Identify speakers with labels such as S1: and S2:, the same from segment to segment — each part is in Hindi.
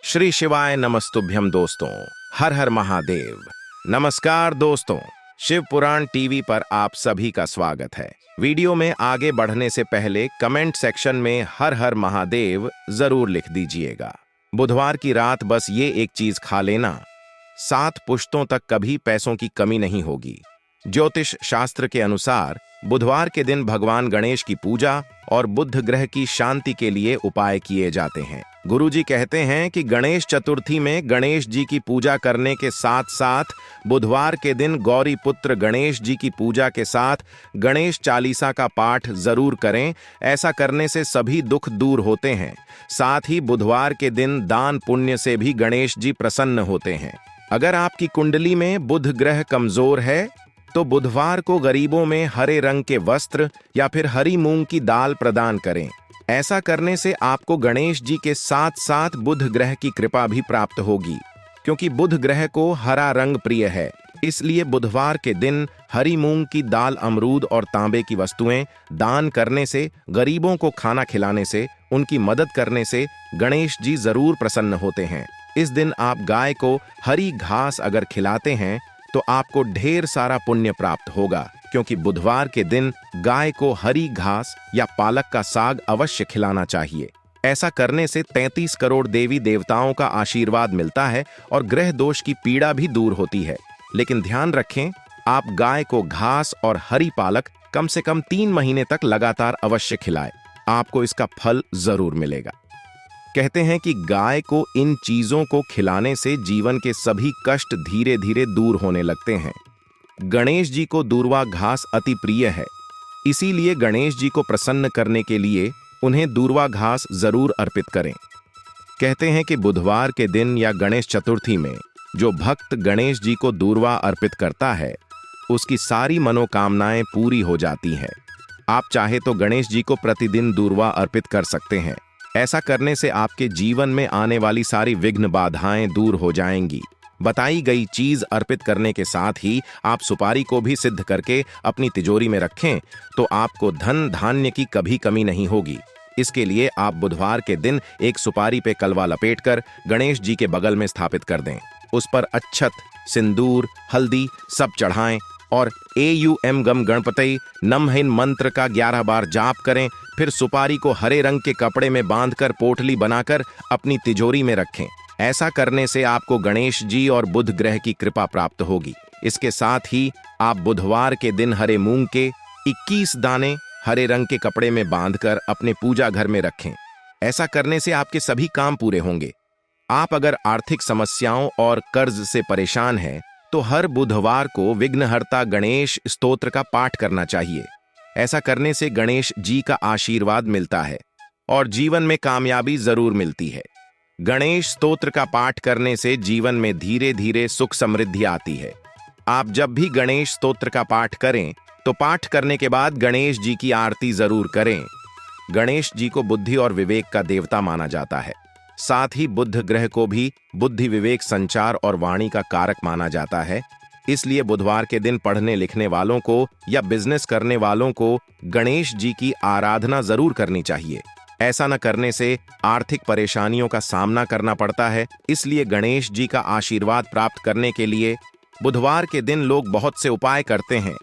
S1: श्री शिवाय नमस्तुभ्यम दोस्तों। हर हर महादेव। नमस्कार दोस्तों, शिव पुराण टीवी पर आप सभी का स्वागत है। वीडियो में आगे बढ़ने से पहले कमेंट सेक्शन में हर हर महादेव जरूर लिख दीजिएगा। बुधवार की रात बस ये एक चीज खा लेना, 7 पुश्तों तक कभी पैसों की कमी नहीं होगी। ज्योतिष शास्त्र के अनुसार बुधवार के दिन भगवान गणेश की पूजा और बुध ग्रह की शांति के लिए उपाय किए जाते हैं। गुरुजी कहते हैं कि गणेश चतुर्थी में गणेश जी की पूजा करने के साथ साथ बुधवार के दिन गौरी पुत्र गणेश जी की पूजा के साथ गणेश चालीसा का पाठ जरूर करें। ऐसा करने से सभी दुख दूर होते हैं। साथ ही बुधवार के दिन दान पुण्य से भी गणेश जी प्रसन्न होते हैं। अगर आपकी कुंडली में बुध ग्रह कमजोर है तो बुधवार को गरीबों में हरे रंग के वस्त्र या फिर हरी मूंग की दाल प्रदान करें। ऐसा करने से आपको गणेश जी के साथ साथ बुध ग्रह की कृपा भी प्राप्त होगी, क्योंकि बुध ग्रह को हरा रंग प्रिय है। इसलिए बुधवार के दिन हरी मूंग की दाल, अमरूद और तांबे की वस्तुएं दान करने से, गरीबों को खाना खिलाने से, उनकी मदद करने से गणेश जी जरूर प्रसन्न होते हैं। इस दिन आप गाय को हरी घास अगर खिलाते हैं तो आपको ढेर सारा पुण्य प्राप्त होगा, क्योंकि बुधवार के दिन गाय को हरी घास या पालक का साग अवश्य खिलाना चाहिए। ऐसा करने से 33 करोड़ देवी देवताओं का आशीर्वाद मिलता है और ग्रह दोष की पीड़ा भी दूर होती है। लेकिन ध्यान रखें, आप गाय को घास और हरी पालक कम से कम 3 महीने तक लगातार अवश्य खिलाएं। आपको इसका फल जरूर मिलेगा। कहते हैं कि गाय को इन चीजों को खिलाने से जीवन के सभी कष्ट धीरे धीरे दूर होने लगते हैं। गणेश जी को दूर्वा घास अति प्रिय है, इसीलिए गणेश जी को प्रसन्न करने के लिए उन्हें दूर्वा घास जरूर अर्पित करें। कहते हैं कि बुधवार के दिन या गणेश चतुर्थी में जो भक्त गणेश जी को दूर्वा अर्पित करता है, उसकी सारी मनोकामनाएं पूरी हो जाती हैं। आप चाहे तो गणेश जी को प्रतिदिन दूर्वा अर्पित कर सकते हैं। ऐसा करने से आपके जीवन में आने वाली सारी विघ्न बाधाएं दूर हो जाएंगी। बताई गई चीज अर्पित करने के साथ ही आप सुपारी को भी सिद्ध करके अपनी तिजोरी में रखें तो आपको धन धान्य की कभी कमी नहीं होगी। इसके लिए आप बुधवार के दिन एक सुपारी पे कलवा लपेटकर गणेश जी के बगल में स्थापित कर दें। उस पर अक्षत, सिंदूर, हल्दी सब चढ़ाएं और AUM गम गणपति नमहिन मंत्र का 11 बार जाप करें। फिर सुपारी को हरे रंग के कपड़े में बांधकर पोटली बनाकर अपनी तिजोरी में रखें। ऐसा करने से आपको गणेश जी और बुध ग्रह की कृपा प्राप्त होगी। इसके साथ ही आप बुधवार के दिन हरे मूंग के 21 दाने हरे रंग के कपड़े में बांधकर अपने पूजा घर में रखें। ऐसा करने से आपके सभी काम पूरे होंगे। आप अगर आर्थिक समस्याओं और कर्ज से परेशान हैं तो हर बुधवार को विघ्नहर्ता गणेश स्तोत्र का पाठ करना चाहिए। ऐसा करने से गणेश जी का आशीर्वाद मिलता है और जीवन में कामयाबी जरूर मिलती है। गणेश स्तोत्र का पाठ करने से जीवन में धीरे धीरे सुख समृद्धि आती है। आप जब भी गणेश स्तोत्र का पाठ करें तो पाठ करने के बाद गणेश जी की आरती जरूर करें। गणेश जी को बुद्धि और विवेक का देवता माना जाता है। साथ ही बुध ग्रह को भी बुद्धि, विवेक, संचार और वाणी का कारक माना जाता है। इसलिए बुधवार के दिन पढ़ने लिखने वालों को या बिजनेस करने वालों को गणेश जी की आराधना जरूर करनी चाहिए। ऐसा न करने से आर्थिक परेशानियों का सामना करना पड़ता है। इसलिए गणेश जी का आशीर्वाद प्राप्त करने के लिए बुधवार के दिन लोग बहुत से उपाय करते हैं।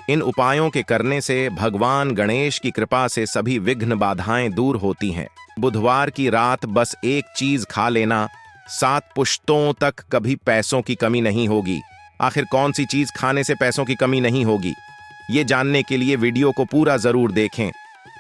S1: इन उपायों के करने से भगवान गणेश की कृपा से सभी विघ्न बाधाएं दूर होती हैं। बुधवार की रात बस एक चीज खा लेना, 7 पुश्तों तक कभी पैसों की कमी नहीं होगी। आखिर कौन सी चीज खाने से पैसों की कमी नहीं होगी, ये जानने के लिए वीडियो को पूरा जरूर देखें।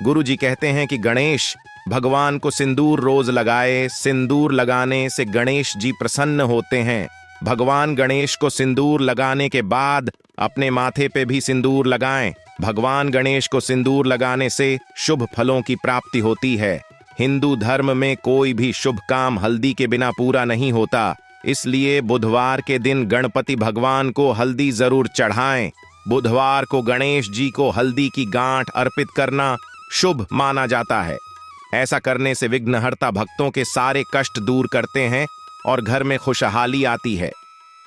S1: गुरुजी कहते हैं कि गणेश भगवान को सिंदूर रोज लगाए। सिंदूर लगाने से गणेश जी प्रसन्न होते हैं। भगवान गणेश को सिंदूर लगाने के बाद अपने माथे पे भी सिंदूर लगाएं। भगवान गणेश को सिंदूर लगाने से शुभ फलों की प्राप्ति होती है। हिंदू धर्म में कोई भी शुभ काम हल्दी के बिना पूरा नहीं होता। इसलिए बुधवार के दिन गणपति भगवान को हल्दी जरूर चढ़ाएं। बुधवार को गणेश जी को हल्दी की गांठ अर्पित करना शुभ माना जाता है। ऐसा करने से विघ्नहर्ता भक्तों के सारे कष्ट दूर करते हैं और घर में खुशहाली आती है।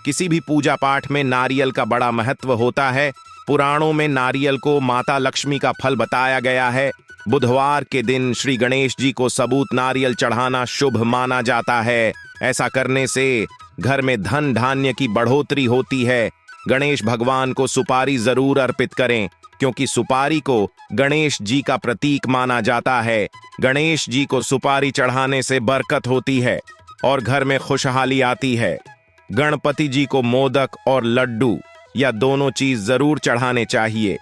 S1: किसी भी पूजा पाठ में नारियल का बड़ा महत्व होता है। पुराणों में नारियल को माता लक्ष्मी का फल बताया गया है। बुधवार के दिन श्री गणेश जी को सबूत नारियल चढ़ाना शुभ माना जाता है। ऐसा करने से घर में धन धान्य की बढ़ोतरी होती है। गणेश भगवान को सुपारी जरूर अर्पित करें, क्योंकि सुपारी को गणेश जी का प्रतीक माना जाता है। गणेश जी को सुपारी चढ़ाने से बरकत होती है और घर में खुशहाली आती है। गणपति जी को मोदक और लड्डू या दोनों चीज जरूर चढ़ाने चाहिए।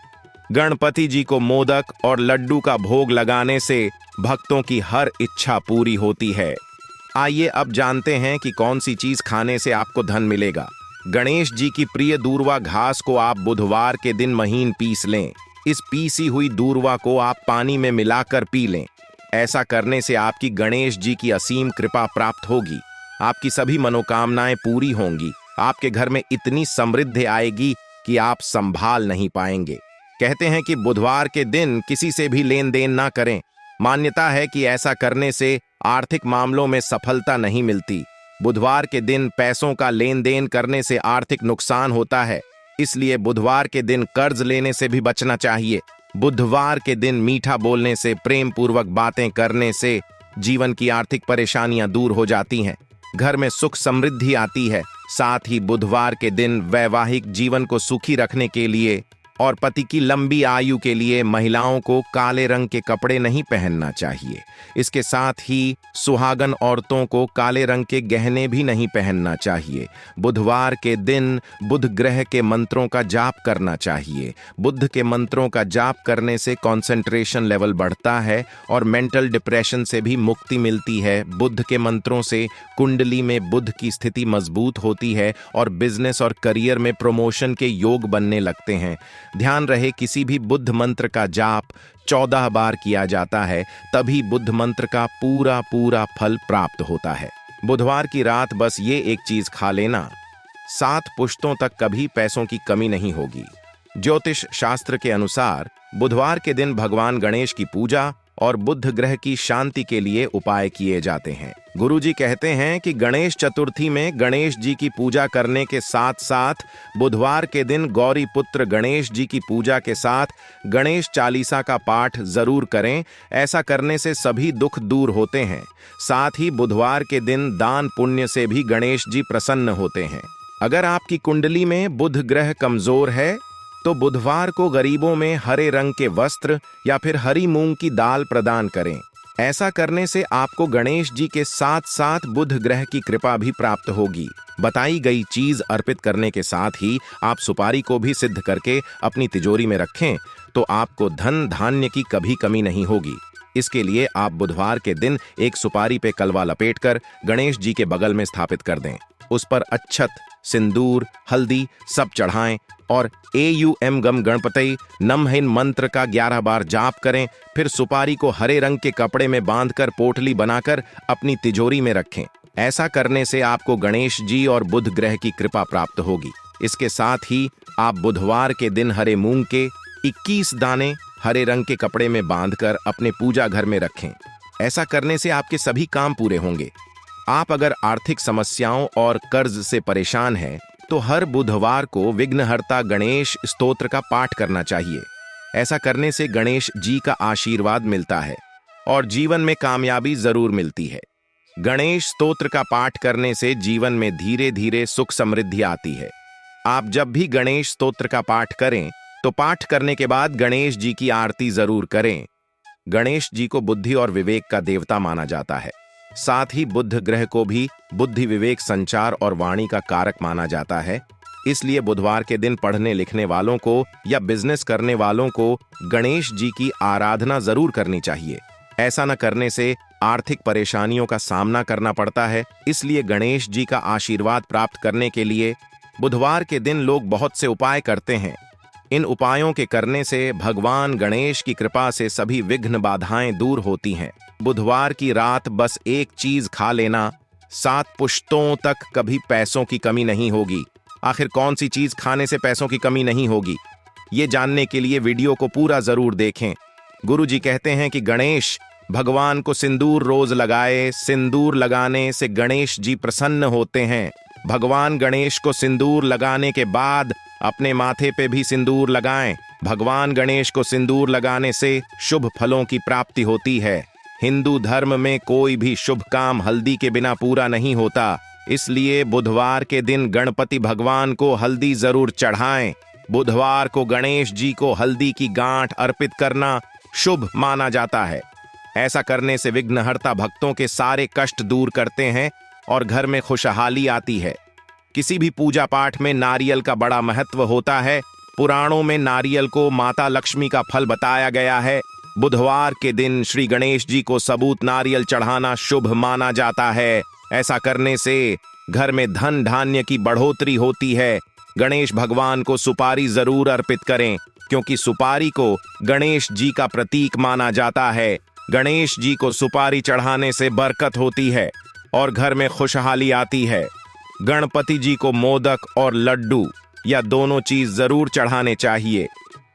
S1: गणपति जी को मोदक और लड्डू का भोग लगाने से भक्तों की हर इच्छा पूरी होती है। आइए अब जानते हैं कि कौन सी चीज खाने से आपको धन मिलेगा। गणेश जी की प्रिय दूर्वा घास को आप बुधवार के दिन महीन पीस लें। इस पीसी हुई दूर्वा को आप पानी में मिलाकर पी लें। ऐसा करने से आपकी गणेश जी की असीम कृपा प्राप्त होगी। आपकी सभी मनोकामनाएं पूरी होंगी। आपके घर में इतनी समृद्धि आएगी कि आप संभाल नहीं पाएंगे। कहते हैं कि बुधवार के दिन किसी से भी लेन देन ना करें। मान्यता है कि ऐसा करने से आर्थिक मामलों में सफलता नहीं मिलती। बुधवार के दिन पैसों का लेन देन करने से आर्थिक नुकसान होता है, इसलिए बुधवार के दिन कर्ज लेने से भी बचना चाहिए। बुधवार के दिन मीठा बोलने से, प्रेम पूर्वक बातें करने से जीवन की आर्थिक परेशानियां दूर हो जाती हैं। घर में सुख समृद्धि आती है। साथ ही बुधवार के दिन वैवाहिक जीवन को सुखी रखने के लिए और पति की लंबी आयु के लिए महिलाओं को काले रंग के कपड़े नहीं पहनना चाहिए। इसके साथ ही सुहागन औरतों को काले रंग के गहने भी नहीं पहनना चाहिए। बुधवार के दिन बुध ग्रह के मंत्रों का जाप करना चाहिए। बुध के मंत्रों का जाप करने से कंसंट्रेशन लेवल बढ़ता है और मेंटल डिप्रेशन से भी मुक्ति मिलती है। बुध के मंत्रों से कुंडली में बुध की स्थिति मजबूत होती है और बिजनेस और करियर में प्रमोशन के योग बनने लगते हैं। ध्यान रहे, किसी भी बुद्ध मंत्र का जाप 14 बार किया जाता है, तभी बुद्ध मंत्र का पूरा फल प्राप्त होता है। बुधवार की रात बस ये एक चीज खा लेना, 7 पुश्तों तक कभी पैसों की कमी नहीं होगी। ज्योतिष शास्त्र के अनुसार बुधवार के दिन भगवान गणेश की पूजा और बुध ग्रह की शांति के लिए उपाय किए जाते हैं। गुरुजी कहते हैं कि गणेश चतुर्थी में गणेश जी की पूजा करने के साथ साथ बुधवार के दिन गौरी पुत्र गणेश जी की पूजा के साथ गणेश चालीसा का पाठ जरूर करें। ऐसा करने से सभी दुख दूर होते हैं। साथ ही बुधवार के दिन दान पुण्य से भी गणेश जी प्रसन्न होते हैं। अगर आपकी कुंडली में बुध ग्रह कमजोर है तो बुधवार को गरीबों में हरे रंग के वस्त्र या फिर हरी मूंग की दाल प्रदान करें। ऐसा करने से आपको गणेश जी के साथ साथ बुध ग्रह की कृपा भी प्राप्त होगी। बताई गई चीज अर्पित करने के साथ ही आप सुपारी को भी सिद्ध करके अपनी तिजोरी में रखें तो आपको धन धान्य की कभी कमी नहीं होगी। इसके लिए आप बुधवार के दिन एक सुपारी पे कलवा लपेटकर गणेश जी के बगल में स्थापित कर दें। उस पर अक्षत, सिंदूर, हल्दी सब चढ़ाएं और एयुएम गम गणपति नमहिन मंत्र का 11 बार जाप करें। फिर सुपारी को हरे रंग के कपड़े में बांधकर पोटली बनाकर अपनी तिजोरी में रखें। ऐसा करने से आपको गणेश जी और बुध ग्रह की कृपा प्राप्त होगी। इसके साथ ही आप बुधवार के दिन हरे मूंग के 21 दाने हरे रंग के कपड़े में बांधकर अपने पूजा घर में रखें। ऐसा करने से आपके सभी काम पूरे होंगे। आप अगर आर्थिक समस्याओं और कर्ज से परेशान हैं तो हर बुधवार को विघ्नहर्ता गणेश स्तोत्र का पाठ करना चाहिए। ऐसा करने से गणेश जी का आशीर्वाद मिलता है और जीवन में कामयाबी जरूर मिलती है। गणेश स्तोत्र का पाठ करने से जीवन में धीरे धीरे सुख समृद्धि आती है। आप जब भी गणेश स्तोत्र का पाठ करें तो पाठ करने के बाद गणेश जी की आरती जरूर करें। गणेश जी को बुद्धि और विवेक का देवता माना जाता है। साथ ही बुध ग्रह को भी बुद्धि, विवेक, संचार और वाणी का कारक माना जाता है। इसलिए बुधवार के दिन पढ़ने लिखने वालों को या बिजनेस करने वालों को गणेश जी की आराधना जरूर करनी चाहिए। ऐसा न करने से आर्थिक परेशानियों का सामना करना पड़ता है। इसलिए गणेश जी का आशीर्वाद प्राप्त करने के लिए बुधवार के दिन लोग बहुत से उपाय करते हैं। इन उपायों के करने से भगवान गणेश की कृपा से सभी विघ्न बाधाएं दूर होती हैं। बुधवार की रात बस एक चीज खा लेना, 7 पुश्तों तक कभी पैसों की कमी नहीं होगी। आखिर कौन सी चीज खाने से पैसों की कमी नहीं होगी, ये जानने के लिए वीडियो को पूरा जरूर देखें। गुरुजी कहते हैं कि गणेश भगवान को सिंदूर रोज लगाए। सिंदूर लगाने से गणेश जी प्रसन्न होते हैं। भगवान गणेश को सिंदूर लगाने के बाद अपने माथे पे भी सिंदूर लगाएं। भगवान गणेश को सिंदूर लगाने से शुभ फलों की प्राप्ति होती है। हिंदू धर्म में कोई भी शुभ काम हल्दी के बिना पूरा नहीं होता, इसलिए बुधवार के दिन गणपति भगवान को हल्दी जरूर चढ़ाएं। बुधवार को गणेश जी को हल्दी की गांठ अर्पित करना शुभ माना जाता है। ऐसा करने से विघ्नहर्ता भक्तों के सारे कष्ट दूर करते हैं और घर में खुशहाली आती है। किसी भी पूजा पाठ में नारियल का बड़ा महत्व होता है। पुराणों में नारियल को माता लक्ष्मी का फल बताया गया है। बुधवार के दिन श्री गणेश जी को सबूत नारियल चढ़ाना शुभ माना जाता है। ऐसा करने से घर में धन धान्य की बढ़ोतरी होती है। गणेश भगवान को सुपारी जरूर अर्पित करें, क्योंकि सुपारी को गणेश जी का प्रतीक माना जाता है। गणेश जी को सुपारी चढ़ाने से बरकत होती है और घर में खुशहाली आती है। गणपति जी को मोदक और लड्डू या दोनों चीज जरूर चढ़ाने चाहिए।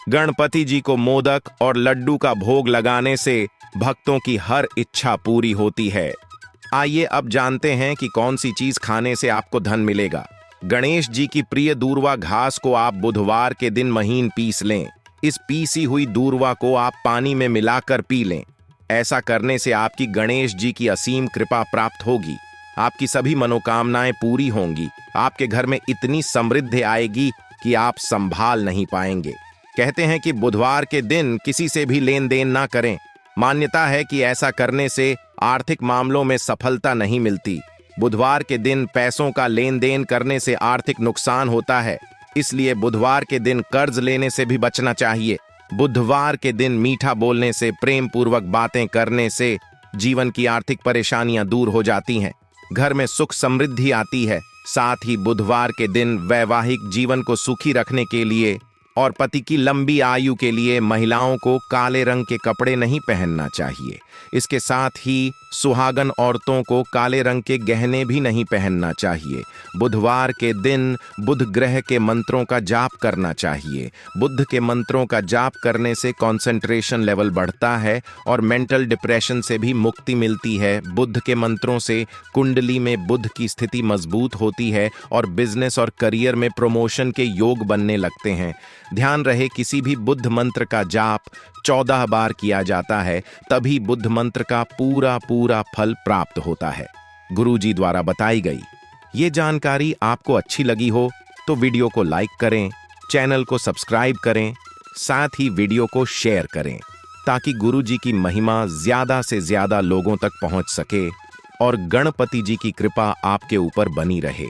S1: गणपति जी को मोदक और लड्डू का भोग लगाने से भक्तों की हर इच्छा पूरी होती है। आइए अब जानते हैं कि कौन सी चीज खाने से आपको धन मिलेगा। गणेश जी की प्रिय दूर्वा घास को आप बुधवार के दिन महीन पीस लें। इस पीसी हुई दूर्वा को आप पानी में मिलाकर पी लें। ऐसा करने से आपकी गणेश जी की असीम कृपा प्राप्त होगी। आपकी सभी मनोकामनाएं पूरी होंगी। आपके घर में इतनी समृद्धि आएगी कि आप संभाल नहीं पाएंगे। कहते हैं कि बुधवार के दिन किसी से भी लेन देन ना करें। मान्यता है कि ऐसा करने से आर्थिक मामलों में सफलता नहीं मिलती। बुधवार के दिन पैसों का लेन देन करने से आर्थिक नुकसान होता है, इसलिए बुधवार के दिन कर्ज लेने से भी बचना चाहिए। बुधवार के दिन मीठा बोलने से, प्रेम पूर्वक बातें करने से जीवन की आर्थिक परेशानियां दूर हो जाती हैं। घर में सुख समृद्धि आती है। साथ ही बुधवार के दिन वैवाहिक जीवन को सुखी रखने के लिए और पति की लंबी आयु के लिए महिलाओं को काले रंग के कपड़े नहीं पहनना चाहिए। इसके साथ ही सुहागन औरतों को काले रंग के गहने भी नहीं पहनना चाहिए। बुधवार के दिन बुध ग्रह के मंत्रों का जाप करना चाहिए। बुध के मंत्रों का जाप करने से कंसंट्रेशन लेवल बढ़ता है और मेंटल डिप्रेशन से भी मुक्ति मिलती है। बुध के मंत्रों से कुंडली में बुध की स्थिति मजबूत होती है और बिजनेस और करियर में प्रमोशन के योग बनने लगते हैं। ध्यान रहे, किसी भी बुध मंत्र का जाप 14 बार किया जाता है, तभी बुध मंत्र का पूरा फल प्राप्त होता है। गुरुजी द्वारा बताई गई ये जानकारी आपको अच्छी लगी हो तो वीडियो को लाइक करें, चैनल को सब्सक्राइब करें, साथ ही वीडियो को शेयर करें, ताकि गुरुजी की महिमा ज्यादा से ज्यादा लोगों तक पहुंच सके और गणपति जी की कृपा आपके ऊपर बनी रहे।